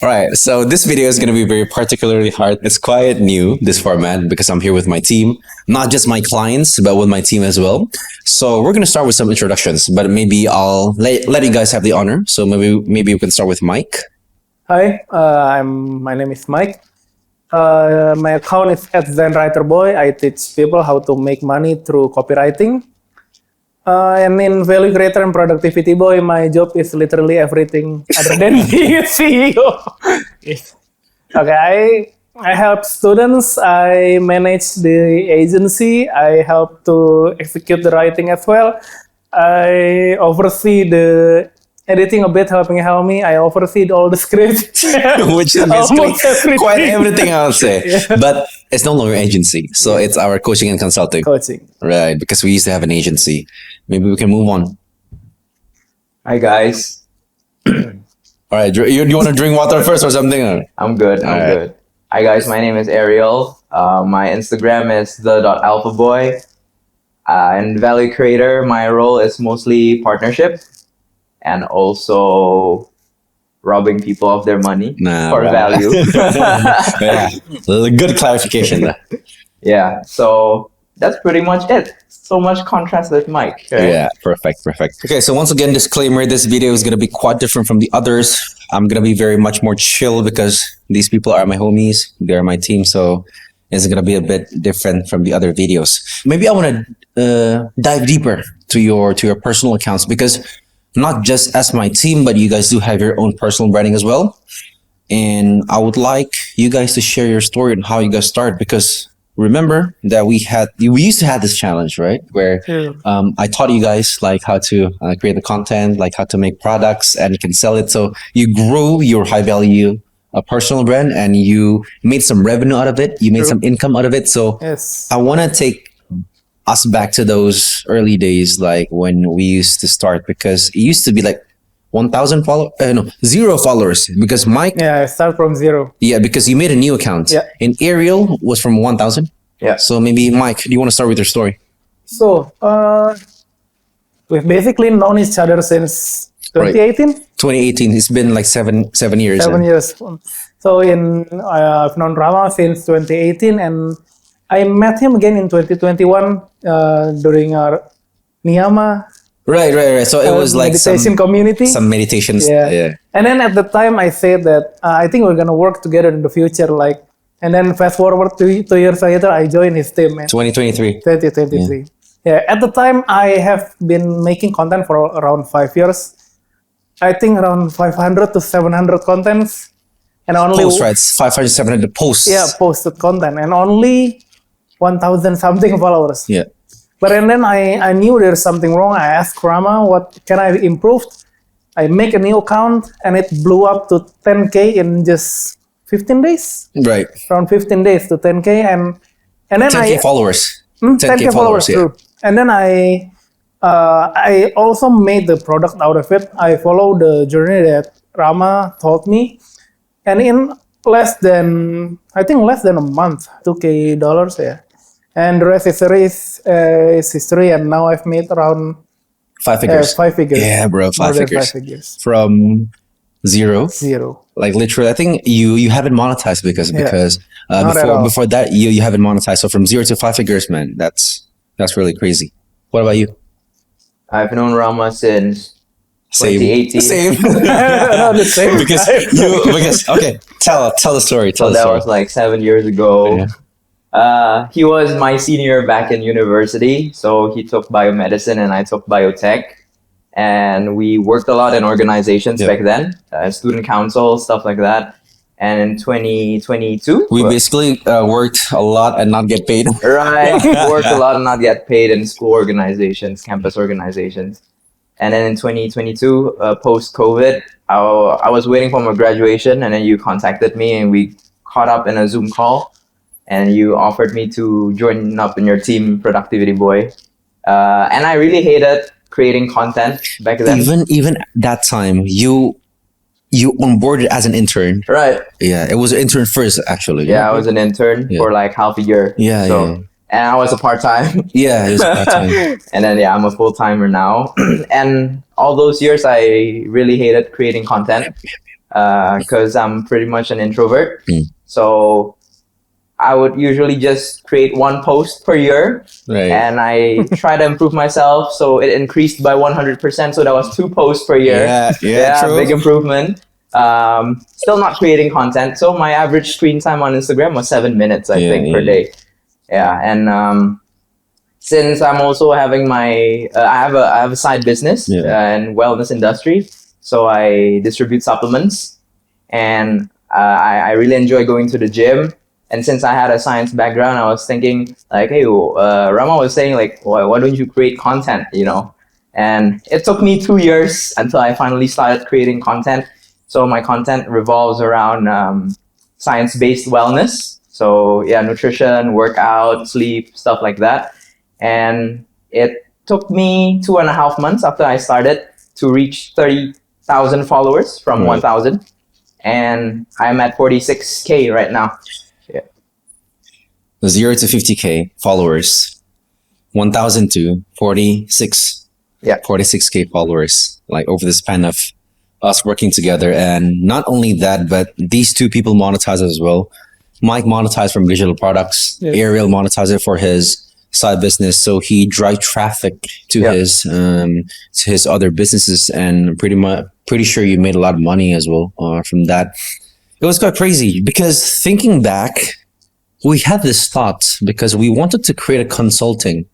All right, so this video is going to be very particularly hard. It's quite new, this format, because I'm here with my team, not just my clients, but with my team as well. So we're going to start with some introductions, but maybe I'll let you guys have the honor. So maybe we can start with Mike. Hi, my name is Mike. My account is @ZenWriterBoy. I teach people how to make money through copywriting. And in Value Creator and Productivity Boy, my job is literally everything other than being a CEO. Okay, I help students. I manage the agency. I help to execute the writing as well. I oversee the editing a bit, helping me. I oversee all the scripts. Which is basically quite everything, I would say. Yeah. But it's no longer agency. So it's our coaching and consulting. Coaching. Right, because we used to have an agency. Maybe we can move on. Hi, guys. All right, you want to drink water first or something? I'm good. I'm good. Hi, guys. My name is Ariel. My Instagram is the.alphaboy. And Value Creator, my role is mostly partnership and also robbing people of their money for value. Yeah, good clarification. Yeah, so that's pretty much it. So much contrast with Mike. Right? Yeah, perfect. Okay, so once again, disclaimer, this video is going to be quite different from the others. I'm going to be very much more chill because these people are my homies. They're my team, so it's going to be a bit different from the other videos. Maybe I want to dive deeper to your personal accounts, because not just as my team, but you guys do have your own personal branding as well. And I would like you guys to share your story and how you guys started, because remember that we used to have this challenge, right? Where I taught you guys like how to create the content, like how to make products, and you can sell it. So you grew your high value personal brand, and you made some revenue out of it. You made some income out of it. So yes. I want to take us back to those early days, like when we used to start, because it used to be like 1,000 followers, 0 followers, because Mike. Yeah, I start from 0. Yeah, because you made a new account. Yeah. And Ariel was from 1,000. Yeah. So maybe Mike, do you want to start with your story? So, we've basically known each other since 2018. Right. 2018. It's been like seven years. 7 years. So I've known Rama since 2018, and I met him again in 2021 during our Niyama. Right. So it was like meditation community. Some meditations. Yeah. And then at the time I said that I think we're gonna work together in the future. And then fast forward 2 years later, I joined his team. 2023. 2023. Yeah. At the time, I have been making content for around 5 years. I think around 500 to 700 contents, and only posts, right? 500, 700 posts. Yeah, posted content, and only 1,000 something followers. Yeah. But and then I knew there's something wrong. I asked Rama, what can I improve? I make a new account, and it blew up to 10K in just 15 days. Right. Around 15 days to 10K, and then 10K followers. 10K followers, yeah. True. And then I also made the product out of it. I followed the journey that Rama taught me, and in less than a month, $2K, yeah. And the rest is history, and now I've made around 5 figures. 5 figures. Yeah, bro, 5 figures. 5 figures. From zero. Like literally, I think you haven't monetized because before that you haven't monetized. So from 0 to 5 figures, man, that's really crazy. What about you? I've known Rama since 2018. Same. No, the same. because okay, tell the story. So that was like 7 years ago. Yeah. He was my senior back in university, so he took biomedicine and I took biotech, and we worked a lot in organizations back then, student council, stuff like that. And in 2022, we basically worked a lot and not get paid. Right, worked a lot and not get paid in school organizations, campus organizations. And then in 2022, post-COVID, I was waiting for my graduation, and then you contacted me and we caught up in a Zoom call, and you offered me to join up in your team, Productivity Boy. And I really hated creating content back then. Even that time, you onboarded as an intern. Right. Yeah, it was an intern first, actually. Yeah, I was an intern for like half a year. Yeah. And I was a part-time. Yeah, it was a part-time. And then, I'm a full-timer now. And all those years, I really hated creating content. because I'm pretty much an introvert. Mm. So I would usually just create one post per year, Right. and I try to improve myself. So it increased by 100%. So that was 2 posts per year. Yeah, true. Big improvement. Still not creating content. So my average screen time on Instagram was 7 minutes, I think, per day. Yeah, and since I'm also having my, I have a side business in wellness industry. So I distribute supplements, and I really enjoy going to the gym. And since I had a science background, I was thinking like, hey, Rama was saying like, why don't you create content, you know? And it took me 2 years until I finally started creating content. So my content revolves around science-based wellness. So yeah, nutrition, workout, sleep, stuff like that. And it took me 2.5 months after I started to reach 30,000 followers from 1,000. And I'm at 46K right now. 0 to 50K followers, 1,000 to 46. Yeah. 46K followers, like over the span of us working together. And not only that, but these two people monetize as well. Mike monetized from digital products. Yeah. Ariel monetized it for his side business. So he drive traffic to his other businesses, and pretty sure you made a lot of money as well from that. It was quite crazy because thinking back, we had this thought because we wanted to create a consulting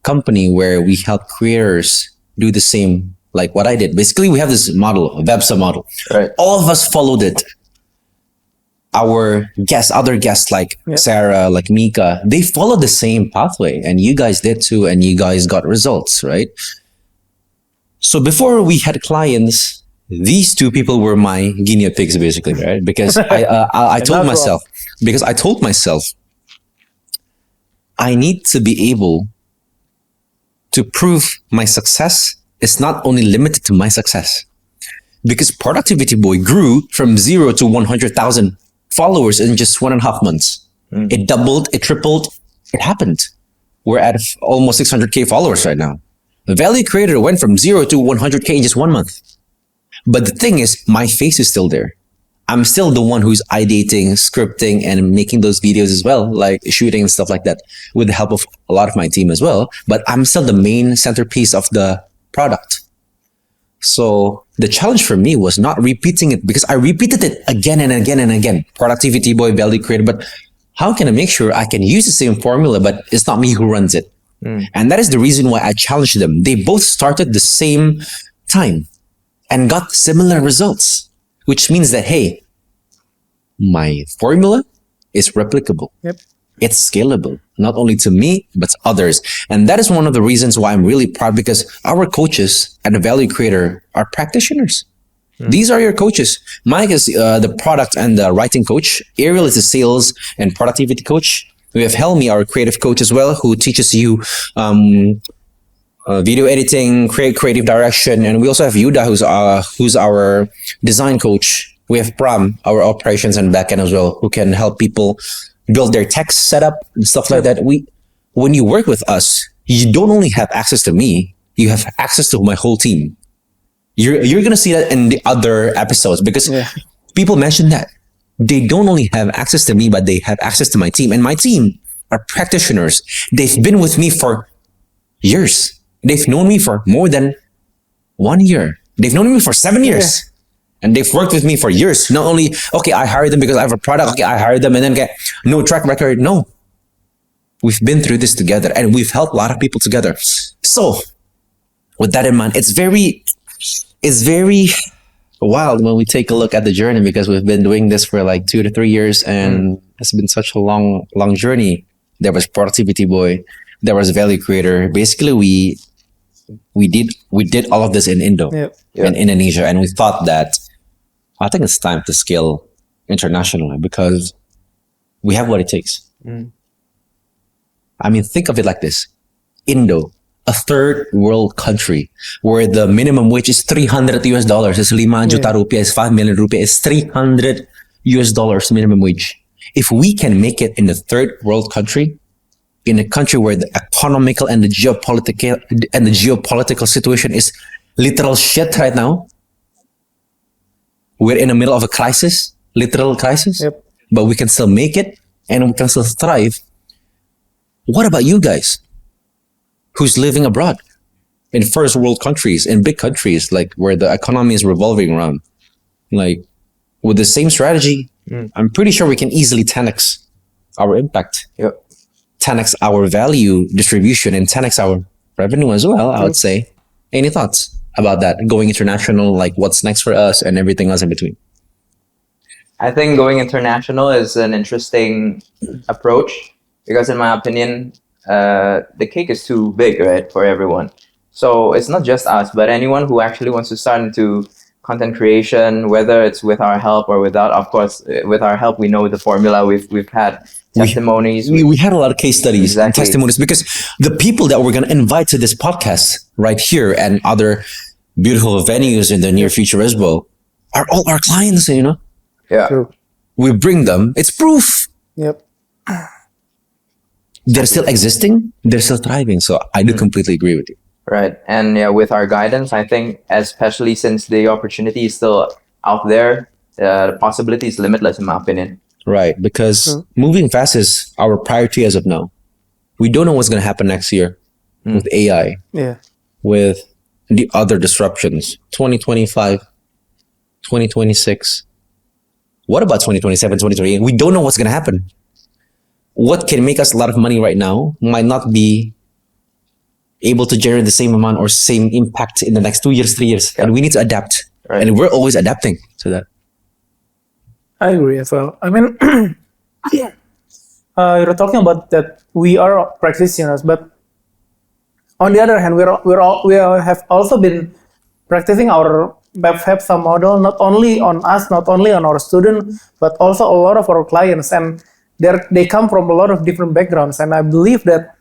company where we help creators do the same like what I did. Basically, we have this model, a VEBSA model. Right. All of us followed it. Our other guests like Sarah, like Mika, they followed the same pathway, and you guys did too, and you guys got results, right? So before we had clients, these two people were my guinea pigs, basically, right? Because I told myself, I need to be able to prove my success is not only limited to my success. Because Productivity Boy grew from 0 to 100,000 followers in just 1.5 months. It doubled, it tripled, it happened. We're at almost 600K followers right now. The Value Creator went from 0 to 100K in just 1 month. But the thing is, my face is still there. I'm still the one who's ideating, scripting, and making those videos as well, like shooting and stuff like that, with the help of a lot of my team as well. But I'm still the main centerpiece of the product. So the challenge for me was not repeating it, because I repeated it again and again and again. Productivity Boy, Value Creator, but how can I make sure I can use the same formula, but it's not me who runs it? And that is the reason why I challenged them. They both started the same time and got similar results, which means that, hey, my formula is replicable. Yep. It's scalable, not only to me, but to others. And that is one of the reasons why I'm really proud, because our coaches at the Value Creator are practitioners. These are your coaches. Mike is the product and the writing coach. Ariel is the sales and productivity coach. We have Helmi, our creative coach as well, who teaches you video editing, creative direction. And we also have Udah, who's our design coach. We have Pram, our operations and backend as well, who can help people build their tech setup and stuff like that. When you work with us, you don't only have access to me, you have access to my whole team. You're gonna see that in the other episodes, because people mention that they don't only have access to me, but they have access to my team. And my team are practitioners. They've been with me for years. They've known me for more than 1 year. They've known me for 7 years. And they've worked with me for years. Not only, okay, I hired them because I have a product. Okay, I hired them and then get no track record. No. We've been through this together, and we've helped a lot of people together. So with that in mind, it's very wild when we take a look at the journey, because we've been doing this for like 2 to 3 years, and it's been such a long journey. There was Productivity Boy. There was Value Creator. Basically, we did all of this in in Indonesia, and we thought that I think it's time to scale internationally, because we have what it takes. I mean, think of it like this. Indo, a third world country where the minimum wage is $300 US. It's 5 juta rupiah, it's 5 million rupiah, it's $300 US minimum wage. If we can make it in the third world country, in a country where the economical and the geopolitical situation is literal shit right now, we're in the middle of a crisis, literal crisis, Yep. but we can still make it and we can still thrive. What about you guys who's living abroad in first world countries, in big countries, like where the economy is revolving around? Like with the same strategy, I'm pretty sure we can easily 10x our impact, Yep. 10x our value distribution, and 10x our revenue as well, I would say. Any thoughts about that? Going international, like what's next for us and everything else in between? I think going international is an interesting approach because, in my opinion, the cake is too big, right, for everyone. So it's not just us, but anyone who actually wants to start into content creation, whether it's with our help or without. Of course, with our help, we know the formula. We've had testimonies. We had a lot of case studies and Exactly. testimonies because the people that we're going to invite to this podcast right here and other beautiful venues in the near future as well are all our clients, you know? Yeah. True. We bring them. It's proof. Yep. They're still existing. They're still thriving. So I do completely agree with you. Right. And yeah, with our guidance, I think, especially since the opportunity is still out there, the possibility is limitless, in my opinion. Right. Because moving fast is our priority as of now. We don't know what's going to happen next year with AI, Yeah. with the other disruptions. 2025, 2026. What about 2027, 2028? We don't know what's going to happen. What can make us a lot of money right now might not be able to generate the same amount or same impact in the next 2 years, 3 years. And we need to adapt. Right. And we're always adapting to that. I agree as well. I mean, you're talking about that we are practitioners, but on the other hand, we have also been practicing our VEBSA model not only on us, not only on our student, but also a lot of our clients, and they come from a lot of different backgrounds. And I believe that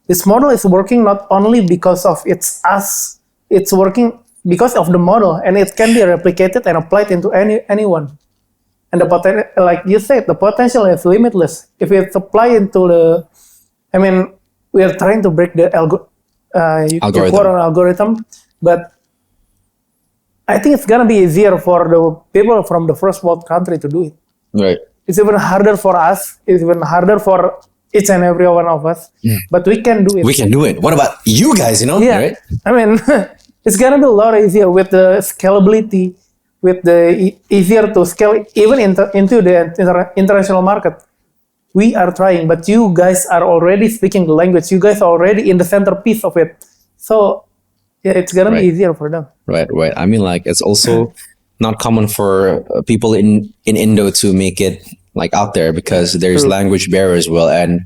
this model is working not only because of it's us, it's working because of the model, and it can be replicated and applied into anyone. And the like you said, the potential is limitless. If it's applied into the, I mean, we are trying to break the algorithm, but I think it's gonna be easier for the people from the first world country to do it. Right. It's even harder for us. It's even harder for each and every one of us. But we can do it. We can do it. What about you guys, you know? Yeah. Right? I mean, it's gonna be a lot easier with the scalability, with the easier to scale even into the international market. We are trying, but you guys are already speaking the language. You guys are already in the centerpiece of it. So yeah, it's gonna Right. be easier for them. Right. I mean, like, it's also not common for people in Indo to make it like out there because there's True. language barrier as well. And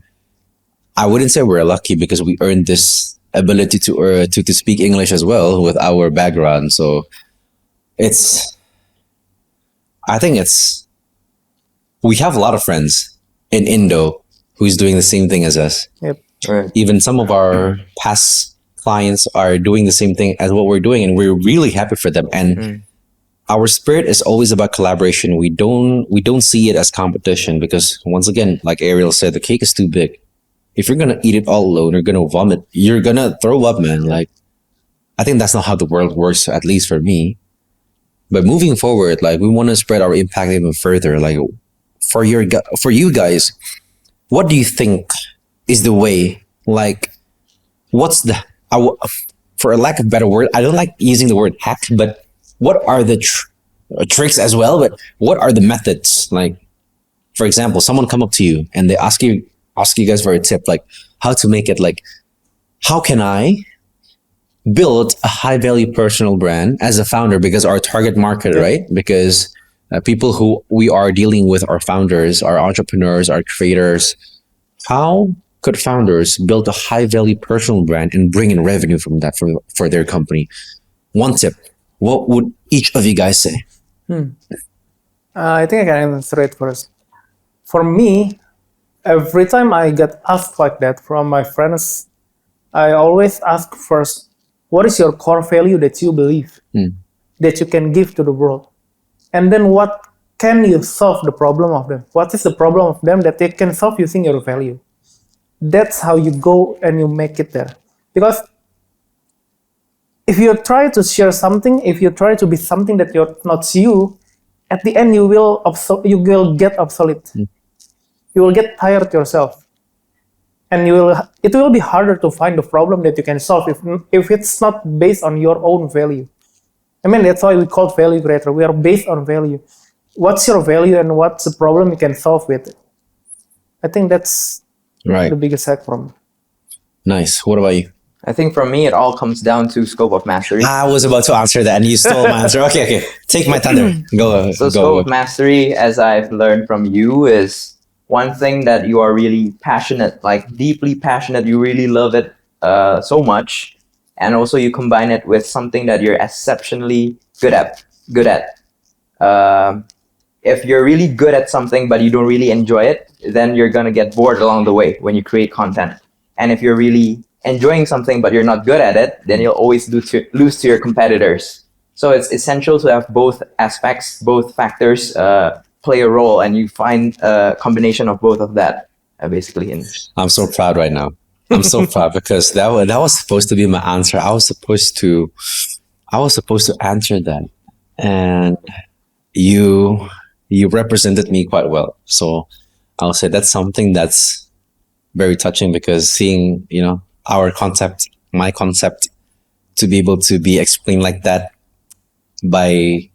I wouldn't say we're lucky because we earned this ability to speak English as well with our background. So I think we have a lot of friends in Indo who's doing the same thing as us. Yep. Right. Even some of our past clients are doing the same thing as what we're doing, and we're really happy for them. And our spirit is always about collaboration. We don't see it as competition because, once again, like Ariel said, the cake is too big. If you're gonna eat it all alone, you're gonna vomit. You're gonna throw up, man. Like, I think that's not how the world works, at least for me. But moving forward, like, we want to spread our impact even further. Like, for you guys, what do you think is the way? Like, what's the for a lack of a better word, I don't like using the word hack, but what are the tricks as well? But what are the methods? Like, for example, someone come up to you and they ask you guys for a tip, like how to make it. Like, how can I build a high value personal brand as a founder? Because our target market, right? Because people who we are dealing with are founders, are entrepreneurs, are creators. How could founders build a high value personal brand and bring in revenue from that for their company? One tip. What would each of you guys say? I think I can answer it first. For me, every time I get asked like that from my friends, I always ask first, what is your core value that you believe that you can give to the world? And then what can you solve the problem of them? What is the problem of them that they can solve using your value? That's how you go and you make it there. Because if you try to share something, if you try to be something that you're not you, at the end you will get obsolete. You will get tired yourself, and it will be harder to find the problem that you can solve if it's not based on your own value. I mean, that's why we call value creator. We are based on value. What's your value and what's the problem you can solve with it? I think that's Right. the biggest hack from. Nice. What about you? I think for me, it all comes down to scope of mastery. I was about to answer that and you stole my answer. Okay. Take my thunder. Go. So go. scope of mastery, as I've learned from you, is one thing that you are really passionate, like deeply passionate. You really love it so much, and also you combine it with something that you're exceptionally good at. If you're really good at something but you don't really enjoy it, then you're gonna get bored along the way when you create content. And if you're really enjoying something but you're not good at it, then you'll always lose to your competitors. So it's essential to have both aspects, both factors play a role, and you find a combination of both of that basically. I'm so proud right now. I'm so proud because that was supposed to be my answer. I was supposed to answer that, and you represented me quite well. So I'll say that's something that's very touching, because seeing, our concept, my concept, to be able to be explained like that by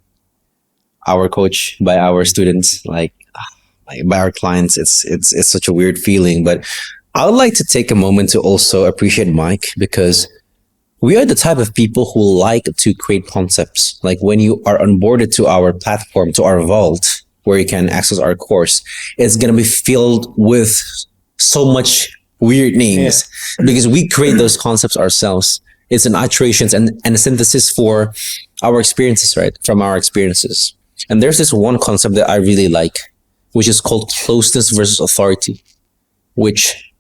our coach, by our students, like by our clients, it's such a weird feeling. But I would like to take a moment to also appreciate Mike, because we are the type of people who like to create concepts. Like when you are onboarded to our platform, to our vault, where you can access our course, it's going to be filled with so much weird names, because we create those concepts ourselves. It's an iterations and a synthesis for our experiences, right? From our experiences. And there's this one concept that I really like, which is called closeness versus authority, which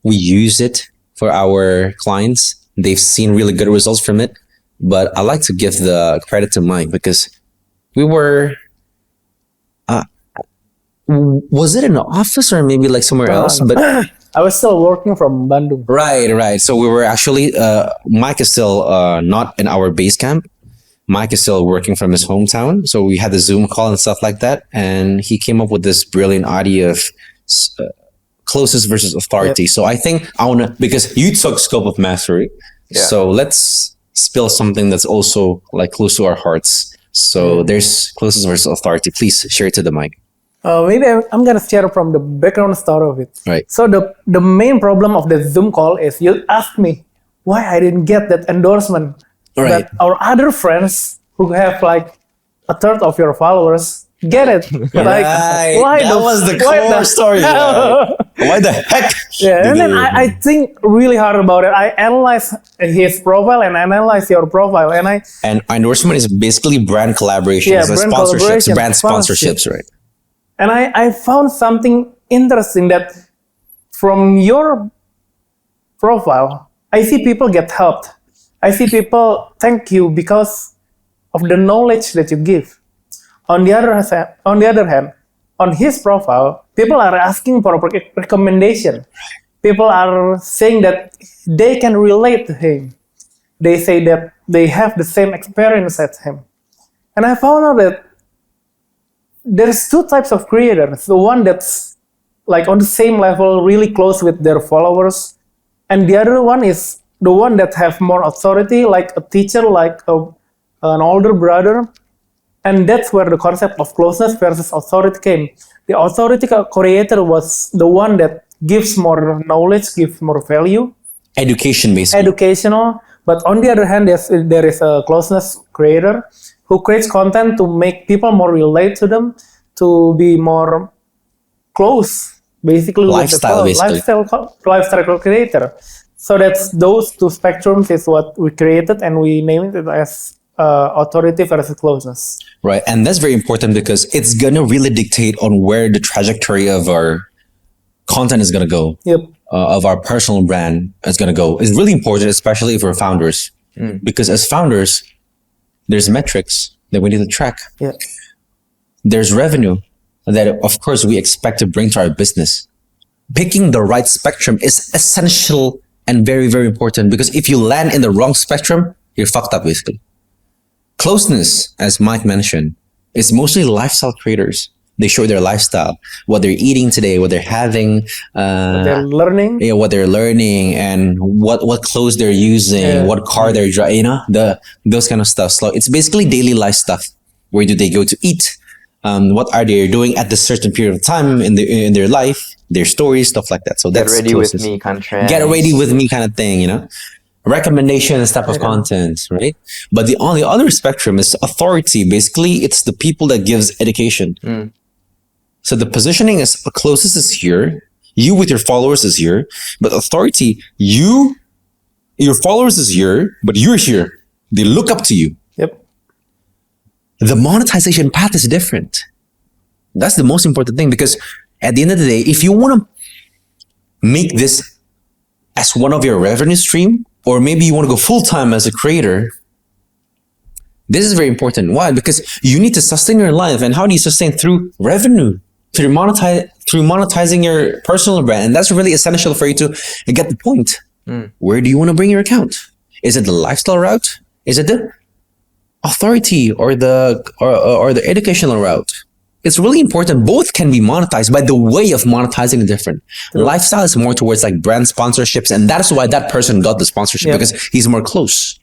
we use it for our clients. They've seen really good results from it. But I like to give the credit to Mike, because we were, was it in the office or maybe like somewhere else? But I was still working from Bandung. Right. So we were actually, Mike is still not in our base camp. Mike is still working from his hometown. So we had the Zoom call and stuff like that. And he came up with this brilliant idea of closest versus authority. So I think because you took scope of mastery. Yeah. So let's spill something that's also like close to our hearts. So there's closest versus authority. Please share it to the mic. Maybe I'm gonna share from the background story of it. Right. So the main problem of the Zoom call is you asked me why I didn't get that endorsement. Right. But our other friends who have like a third of your followers get it. Like, why that was the core story. Why the heck? Yeah, and then I think really hard about it. I analyze his profile and analyze your profile, and endorsement is basically brand collaborations, brand sponsorships, right? And I found something interesting that from your profile, I see people get helped. I see people thank you because of the knowledge that you give. On the other hand, on his profile, people are asking for a recommendation. People are saying that they can relate to him. They say that they have the same experience as him. And I found out that there's two types of creators. The one that's like on the same level, really close with their followers. And the other one is the one that have more authority, like a teacher, like an older brother. And that's where the concept of closeness versus authority came. The authority creator was the one that gives more knowledge, gives more value. Education, basically. Educational. But on the other hand, there is a closeness creator who creates content to make people more relate to them, to be more close, basically. Lifestyle creator. So that's those two spectrums is what we created, and we named it as authority versus closeness. Right, and that's very important because it's gonna really dictate on where the trajectory of our content is gonna go. Yep. Of our personal brand is gonna go. It's really important, especially for founders, because as founders, there's metrics that we need to track. Yeah. There's revenue that, of course, we expect to bring to our business. Picking the right spectrum is essential and very, very important, because if you land in the wrong spectrum, you're fucked up, basically. Closeness, as Mike mentioned, It's mostly lifestyle creators. They show their lifestyle, what they're eating today, what they're having, They're learning. yeah, what they're learning, and what clothes they're using, what car they're driving. Those kind of stuff. So it's basically daily life stuff. Where do they go to eat? What are they doing at this certain period of time in their life? Their stories, stuff like that. So Get that's ready with closest. me kind of trend. Get ready with me kind of thing. Recommendations type of content, right? But on the other spectrum is authority. Basically, it's the people that gives education. So the positioning is closest is here. You with your followers is here, but authority, your followers is here, but you're here. They look up to you. Yep. The monetization path is different. That's the most important thing, because at the end of the day, if you want to make this as one of your revenue stream, or maybe you want to go full time as a creator, this is very important. Why? Because you need to sustain your life. And how do you sustain? Through revenue, through monetizing your personal brand. And that's really essential for you to get the point. Where do you want to bring your account? Is it the lifestyle route? Is it the authority or the educational route? It's really important. Both can be monetized, but the way of monetizing is different. Lifestyle is more towards like brand sponsorships, and that's why that person got the sponsorship, because he's more close.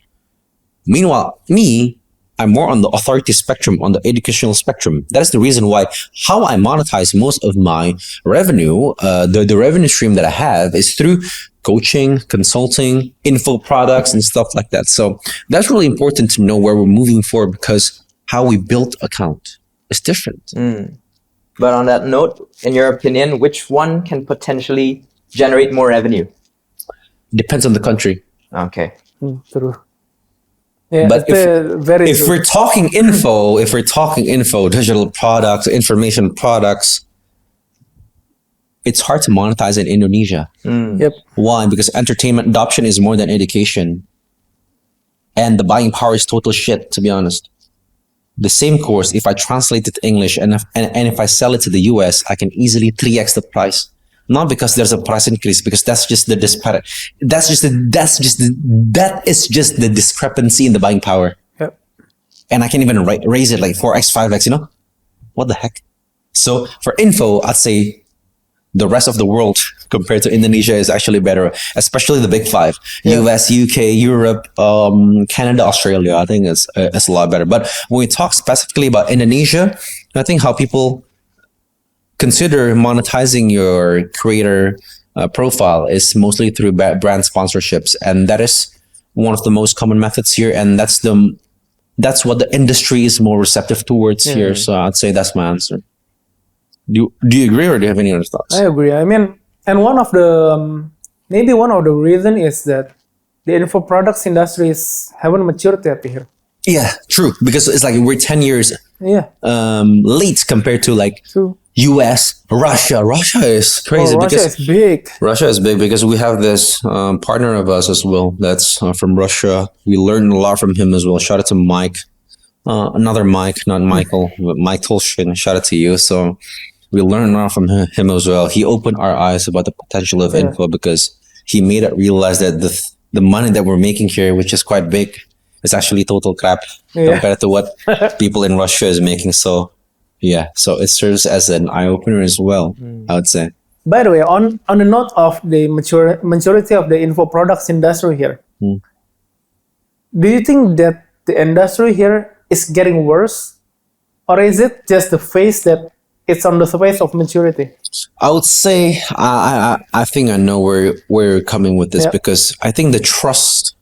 Meanwhile, me, I'm more on the authority spectrum, on the educational spectrum. That is the reason why how I monetize most of my revenue, the revenue stream that I have is through coaching, consulting, info products, and stuff like that. So that's really important to know where we're moving forward, because how we built account is different. But on that note, in your opinion, which one can potentially generate more revenue? Depends on the country. Okay. True. Yeah, But if true. we're talking info, digital products, information products, it's hard to monetize in Indonesia. Yep. Why? Because entertainment adoption is more than education. And the buying power is total shit, to be honest. The same course, if I translate it to English and if I sell it to the US, I can easily 3x the price. Not because there's a price increase, because that's just the disparate. That is just the discrepancy in the buying power. Yep. And I can even raise it like 4x, 5x, What the heck? So for info, I'd say the rest of the world compared to Indonesia is actually better, especially the big five: US, UK, Europe, Canada, Australia. I think it's a lot better. But when we talk specifically about Indonesia, I think how people consider monetizing your creator profile is mostly through brand sponsorships, and that is one of the most common methods here, and that's what the industry is more receptive towards here. So I'd say that's my answer. Do you agree, or do you have any other thoughts? I agree. I mean, and one of the maybe one of the reason is that the info products industry haven't matured yet here. Yeah, true. Because it's like we're 10 years late compared to like US, Russia. Russia is crazy. Russia is big. Russia is big because we have this partner of us as well that's from Russia. We learned a lot from him as well. Shout out to Mike. Another Mike, not Michael, but Mike Tolshin. Shout out to you. So we learned a lot from him as well. He opened our eyes about the potential of info, because he made us realize that the money that we're making here, which is quite big, is actually total crap compared to what people in Russia is making. So so it serves as an eye opener as well, I would say. By the way, on the note of the maturity of the info products industry here, do you think that the industry here is getting worse, or is it just the phase that it's on the phase of maturity? I would say I think I know where you're coming with this, because I think the trust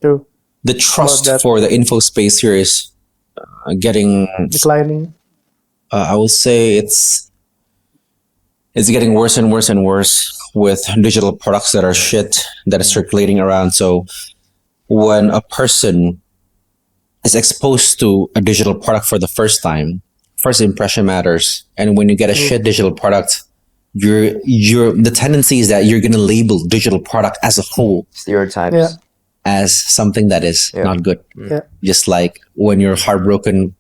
for the info space here is getting declining. I would say it's getting worse and worse and worse with digital products that are shit that is circulating around. So when a person is exposed to a digital product for the first time, first impression matters. And when you get a shit digital product, the tendency is that you're going to label digital product as a whole, stereotypes, as something that is not good. Just like when you're heartbroken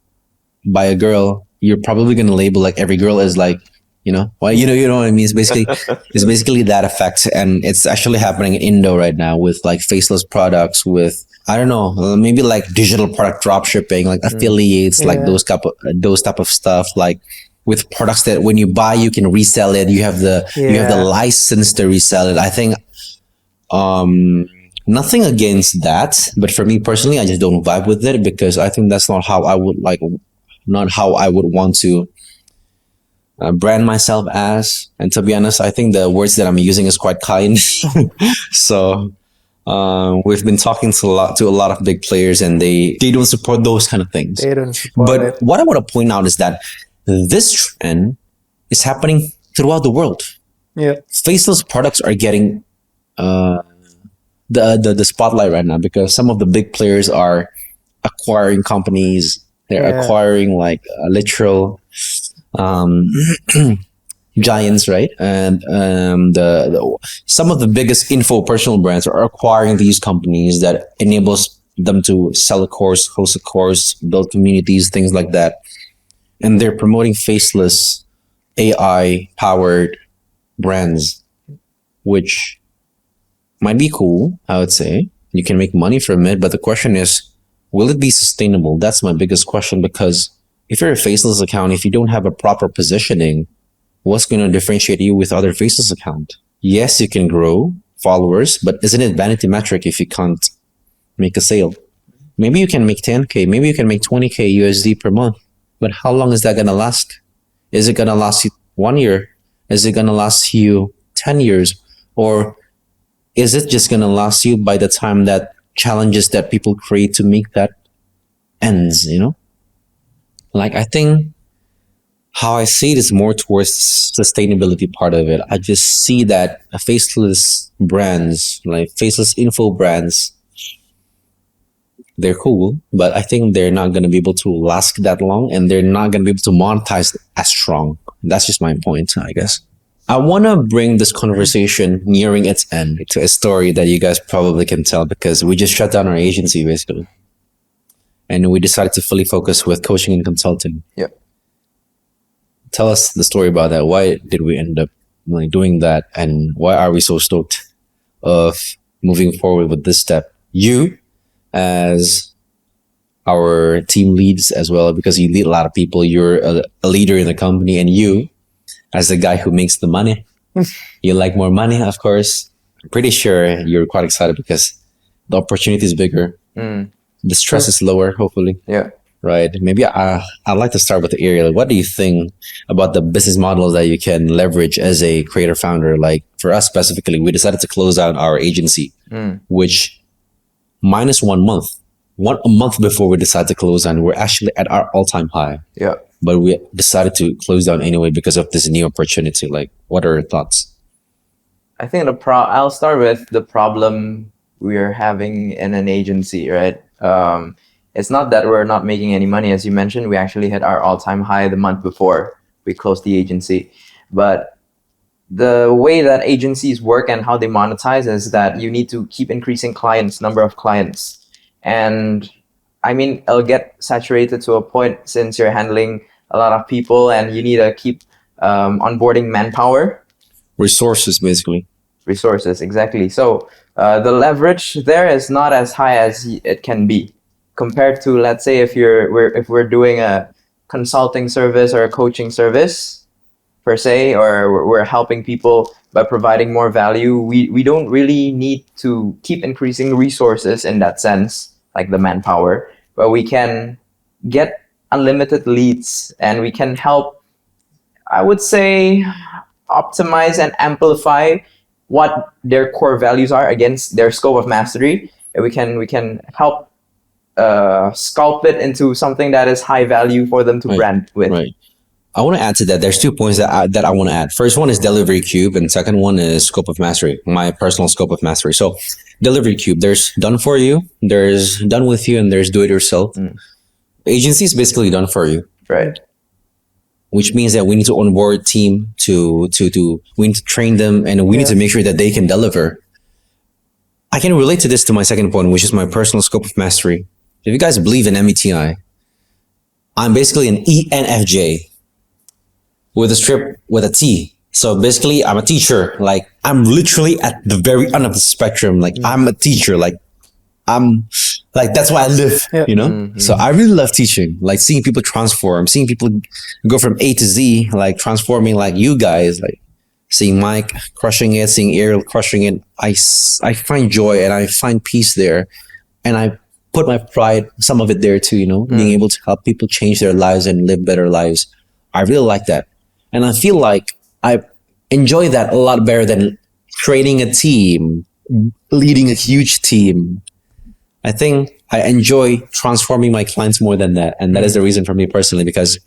by a girl, you're probably going to label like every girl is like, you know what I mean? It's basically that effect. And it's actually happening in Indo right now with like faceless products, with I don't know, maybe like digital product drop shipping, like affiliates, like Yeah. those type of stuff, like with products that when you buy you can resell it. You have the Yeah. license to resell it. I think nothing against that, but for me personally, I just don't vibe with it because I think that's not how I would want to brand myself as. And to be honest, I think the words that I'm using is quite kind. So we've been talking to a lot of big players, and they don't support those kind of things. They don't support But it. what I want to point out is that this trend is happening throughout the world. Yeah. Faceless products are getting the spotlight right now because some of the big players are acquiring companies. They're Yeah. acquiring like literal um, giants, right? And some of the biggest info personal brands are acquiring these companies that enables them to sell a course, host a course, build communities, things like that. And they're promoting faceless AI powered brands, which might be cool, I would say. You can make money from it, but the question is, will it be sustainable? That's my biggest question because if you're a faceless account, if you don't have a proper positioning, what's going to differentiate you with other faceless account? Yes, you can grow followers, but isn't it vanity metric if you can't make a sale? Maybe you can make 10K, maybe you can make 20K USD per month, but how long is that going to last? Is it going to last you 1 year? Is it going to last you 10 years? Or is it just going to last you by the time that challenges that people create to make that ends, you know? Like, I think how I see it is more towards sustainability part of it. I just see that faceless brands, like faceless info brands, they're cool, but I think they're not going to be able to last that long and they're not going to be able to monetize as strong. That's just my point, I guess. I want to bring this conversation nearing its end to a story that you guys probably can tell because we just shut down our agency basically. And we decided to fully focus with coaching and consulting. Yeah. Tell us the story about that. Why did we end up like doing that? And why are we so stoked of moving forward with this step? You as our team leads as well, because you lead a lot of people. You're a leader in the company, and you as the guy who makes the money. You like more money, of course. I'm pretty sure you're quite excited because the opportunity is bigger. The stress is lower, hopefully. Yeah. Right. Maybe I'd like to start with Ariel. What do you think about the business models that you can leverage as a creator founder? Like for us specifically, we decided to close out our agency, which minus 1 month, a month before we decided to close down, we're actually at our all-time high. Yeah. But we decided to close down anyway because of this new opportunity. Like, what are your thoughts? I think I'll start with the problem we're having in an agency, right? It's not that we're not making any money. As you mentioned, we actually hit our all-time high the month before we closed the agency. But the way that agencies work and how they monetize is that you need to keep increasing number of clients. And I mean, it'll get saturated to a point since you're handling a lot of people and you need to keep onboarding manpower. Resources, basically. Resources, exactly. So the leverage there is not as high as it can be compared to, let's say, if we're doing a consulting service or a coaching service per se, or we're helping people by providing more value. We don't really need to keep increasing resources in that sense, like the manpower, but we can get unlimited leads and we can help, I would say, optimize and amplify what their core values are against their scope of mastery. And we can help sculpt it into something that is high value for them to brand with. Right. I want to add to that. There's 2 points that I want to add. First one is delivery cube, and second one is scope of mastery. My personal scope of mastery. So, delivery cube. There's done for you. There's done with you, and there's do it yourself. Agency is basically done for you. Right. Which means that we need to onboard team to we need to train them, and we need to make sure that they can deliver. I can relate to this to my second point, which is my personal scope of mastery. If you guys believe in METI, I'm basically an ENFJ with a strip with a T. So basically, I'm a teacher. Like, I'm literally at the very end of the spectrum. Like, I'm a teacher. Like, I'm Like that's why I live, Yeah. you know? So I really love teaching, like seeing people transform, seeing people go from A to Z, like transforming like you guys, like seeing Mike crushing it, seeing Ariel crushing it. I find joy and I find peace there. And I put my pride, some of it there too, you know, being able to help people change their lives and live better lives. I really like that. And I feel like I enjoy that a lot better than training a team, leading a huge team. I think I enjoy transforming my clients more than that. And that is the reason for me personally, because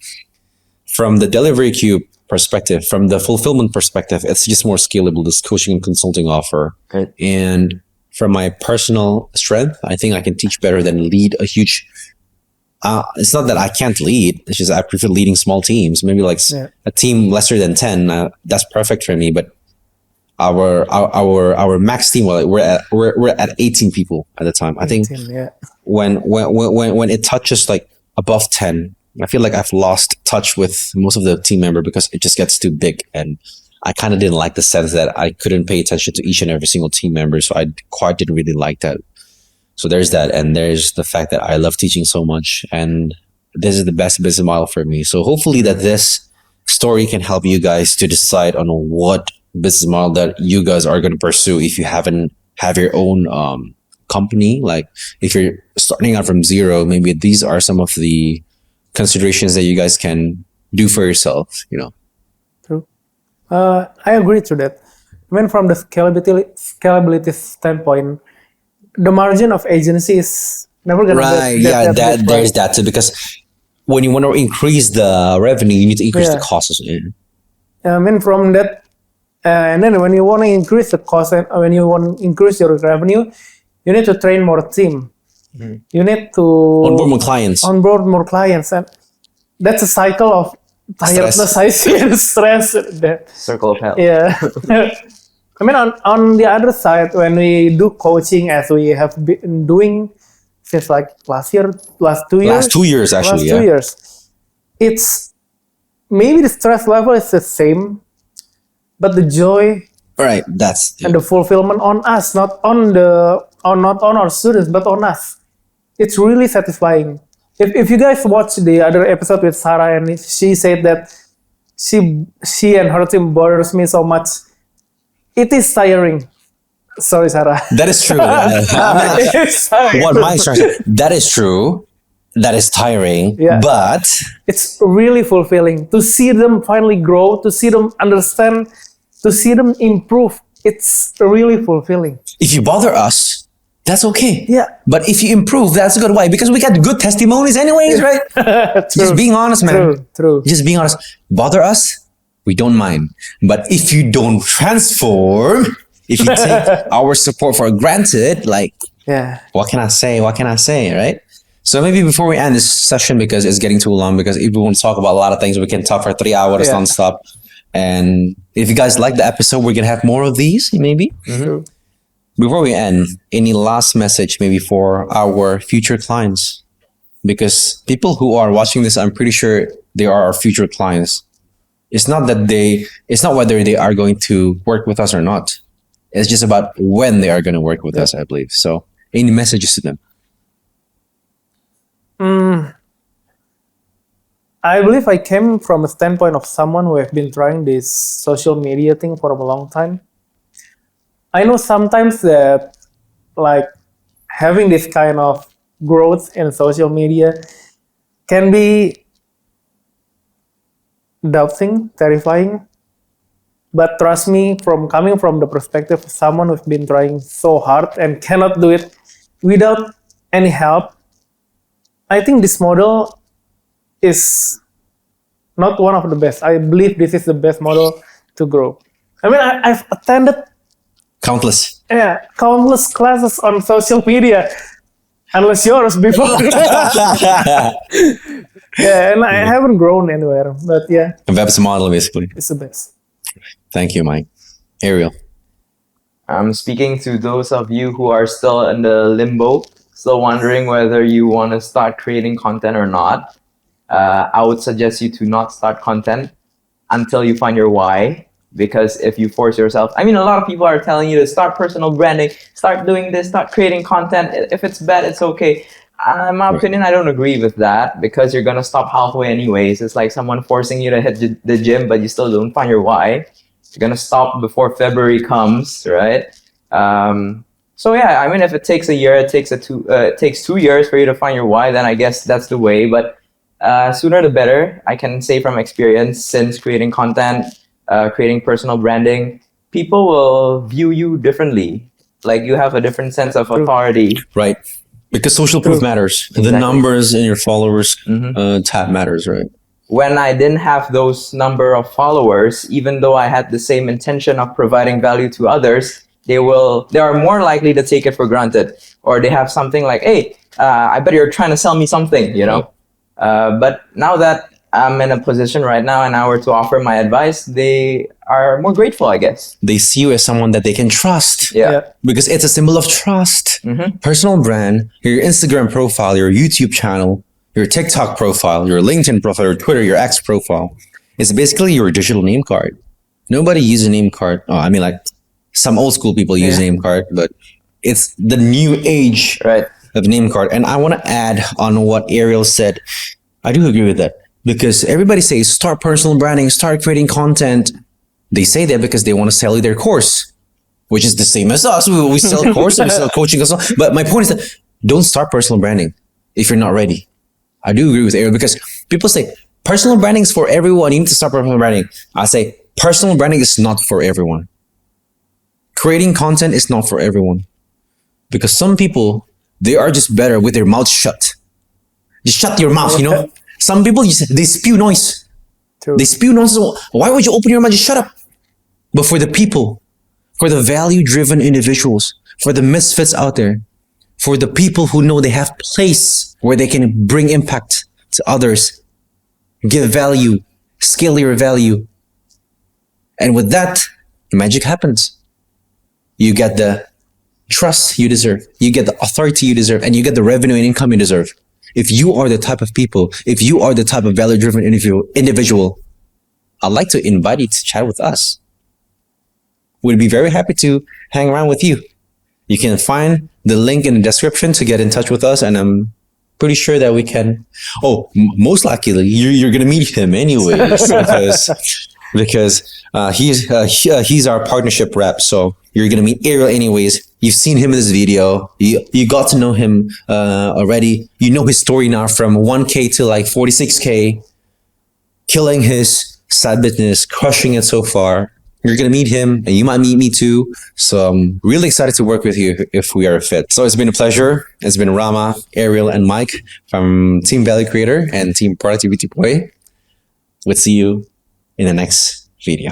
from the delivery queue perspective, from the fulfillment perspective, it's just more scalable, this coaching and consulting offer. Right. And from my personal strength, I think I can teach better than lead a huge. It's not that I can't lead. It's just I prefer leading small teams. Maybe like a team lesser than 10. That's perfect for me. But our max team, well, we're at 18 people at the time. I think 18, yeah. when it touches like above 10, I feel like I've lost touch with most of the team member because it just gets too big, and I kind of didn't like the sense that I couldn't pay attention to each and every single team member. So I quite didn't really like that. So there's that, and there's the fact that I love teaching so much, and this is the best business model for me. So hopefully that this story can help you guys to decide on what business model that you guys are going to pursue if you haven't have your own company. Like if you're starting out from zero, maybe these are some of the considerations that you guys can do for yourself, you know. True. I agree to that. I mean, from the scalability standpoint, the margin of agency is never gonna Right. get That big, there's right? that too, because when you want to increase the revenue, you need to increase the costs as well. I mean, from that, and then when you want to increase the cost and when you want to increase your revenue, you need to train more team. You need to Onboard more clients. onboard more clients, and that's a cycle of tiredness, I see, and stress. Circle of hell. Yeah. I mean, on the other side, when we do coaching, as we have been doing since like last 2 years. Last 2 years, actually, Last 2 years. It's maybe the stress level is the same, but the joy Right. That's and the fulfillment on us, not on our students, but on us. It's really satisfying. If you guys watch the other episode with Sarah, and she said that she and her team bothers me so much, it is tiring. Sorry, Sarah. that is true. It's tiring. What my strength. That is true. That is tiring. Yeah. But It's really fulfilling to see them finally grow, to see them understand, to see them improve. It's really fulfilling. if you bother us, that's okay. Yeah. But if you improve, that's a good way, because we got good testimonies anyways, right? Just being honest, man. True. Just being honest. Bother us, we don't mind. But if you don't transform, if you take our support for granted, like, Yeah. what can I say? What can I say, right? So maybe before we end this session, because it's getting too long, because if we want to talk about a lot of things, we can talk for 3 hours Yeah. nonstop. And if you guys like the episode, we're going to have more of these, maybe. True. Before we end, any last message maybe for our future clients? Because people who are watching this, I'm pretty sure they are our future clients. It's not whether they are going to work with us or not. It's just about when they are going to work with us, I believe. So any messages to them? I believe I came from a standpoint of someone who have been trying this social media thing for a long time. I know sometimes that like having this kind of growth in social media can be doubting, terrifying. But trust me, from coming from the perspective of someone who's been trying so hard and cannot do it without any help, I think this model is not one of the best. I believe this is the best model to grow. I mean, I've attended Countless. countless classes on social media, unless yours before. And I haven't grown anywhere, but yeah, A VEBSA model, basically. it's the best. Thank you, Mike. Ariel. I'm speaking to those of you who are still in the limbo, still wondering whether you want to start creating content or not. I would suggest you to not start content until you find your why, Because if you force yourself, I mean, a lot of people are telling you to start personal branding, start doing this, start creating content. If it's bad, it's okay. In my opinion, I don't agree with that, because you're gonna stop halfway anyways. It's like someone forcing you to hit the gym, but you still don't find your why. You're gonna stop before February comes, right? So yeah, I mean, if it takes a year, it takes 2 years for you to find your why. Then I guess that's the way. But sooner the better. I can say from experience, since creating content, creating personal branding, people will view you differently. Like, you have a different sense of authority. Right. Because social proof matters. The Exactly. numbers in your followers tab matters, right? When I didn't have those number of followers, even though I had the same intention of providing value to others, they are more likely to take it for granted, or they have something like, hey, I bet you're trying to sell me something, you know? But now that I'm in a position right now and I were to offer my advice, they are more grateful, I guess. They see you as someone that they can trust. Yeah. Because it's a symbol of trust. Personal brand, your Instagram profile, your YouTube channel, your TikTok profile, your LinkedIn profile, your Twitter, your X profile. It's basically your digital name card. Nobody uses a name card. Oh, I mean, like, some old school people use name card, but it's the new age of name card. And I want to add on what Ariel said. I do agree with that, because everybody says start personal branding, start creating content. They say that because they want to sell you their course, which is the same as us. We sell courses, we sell coaching as well. But my point is that don't start personal branding if you're not ready. I do agree with Ariel, because people say personal branding is for everyone. You need to start personal branding. I say personal branding is not for everyone. Creating content is not for everyone, because some people, they are just better with their mouth shut. Just shut your mouth, you know? Some people, they spew noise. They spew noise. Why would you open your mouth? Just shut up. But for the people, for the value-driven individuals, for the misfits out there, for the people who know they have place where they can bring impact to others, give value, scale your value. And with that, magic happens. You get the trust you deserve. You get the authority you deserve, and you get the revenue and income you deserve. If you are the type of people, if you are the type of value-driven individual, I'd like to invite you to chat with us. We'd be very happy to hang around with you. You can find the link in the description to get in touch with us, and I'm pretty sure that we can. Oh, most likely you're gonna meet him anyways, because he's our partnership rep. So you're gonna meet Ariel anyways. You've seen him in this video. You got to know him already. You know his story now, from 1K to like 46K, killing his side business, crushing it so far. You're gonna meet him, and you might meet me too. So I'm really excited to work with you if we are a fit. So it's been a pleasure. It's been Rama, Ariel, and Mike from Team Value Creator and Team Productivity Boy. We'll see you in the next video.